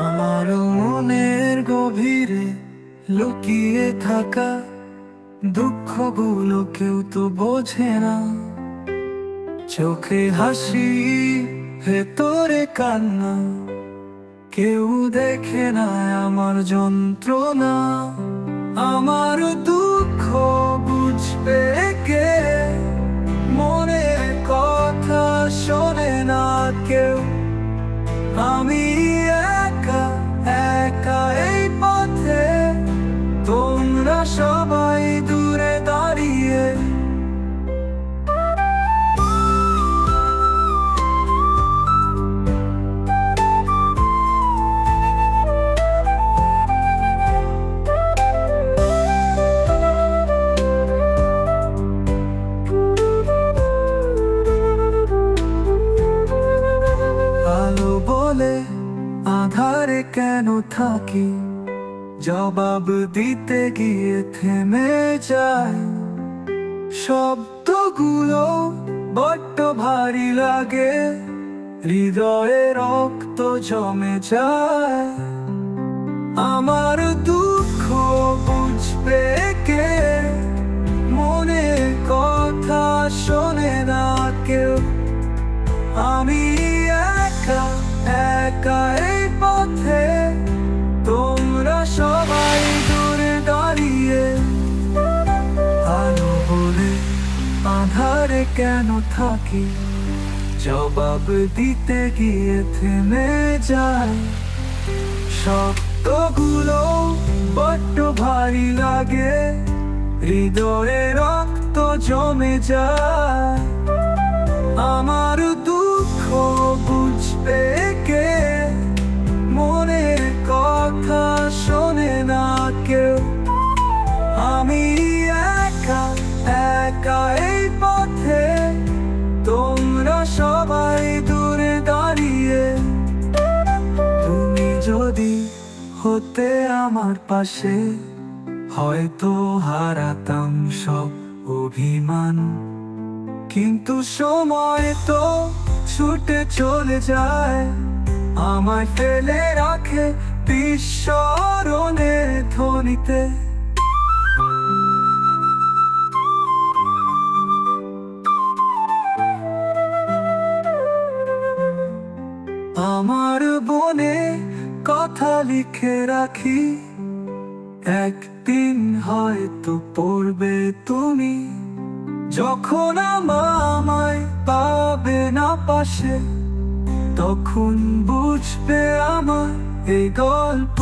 আমার মনের গভীরে লুকিয়ে থাকা দুঃখগুলো কেউ তো বোঝে না। চোখে হাসি, ভেতরে কান্না, কেউ দেখে না আমার যন্ত্রণা। আমার দুঃখ বুঝবে কে? মনের কথা শোনে না কেউ। আমি একা একা এই পথে, তোমরা সবাই দূরে দাঁড়িয়ে। আলো বলে আধারে কেন থাকি, জবাব দিতে গিয়ে থেমে যায়। শব্দগুলো বড্ড ভারী লাগে, হৃদয়ে রক্ত জমে যায়। আমার দুঃখ বুঝবে কে? মনের কথা শোনে না কেউ। আমি একা একা এই পথে, তোমরা সবাই দূরে দাঁড়িয়ে। আলো বলে আধারে কেন থাকি, জবাব দিতে গিয়ে থেমে যায়। শব্দগুলো বড্ড ভারী লাগে, হৃদয়ে রক্ত জমে যায়। আমার দুঃখ বুঝবে কে? মনের কথা শোনে না কেউ। আমি একা একা এই পথে, তোমরা সবাই দূরে দাঁড়িয়ে। তুমি যদি হতে আমার পাশে, হয়তো হারাতাম সব অভিমান। কিন্তু সময় তো ছুটে চলে যায়, আমায় ফেলে রাখে বিস্মরণের ধ্বনিতে। আমার বনে কথা লিখে রাখি, একদিন হয়তো পড়বে তুমি। যখন আমায় পাবে না পাশে, তখন বুঝবে আমার এই গল্প।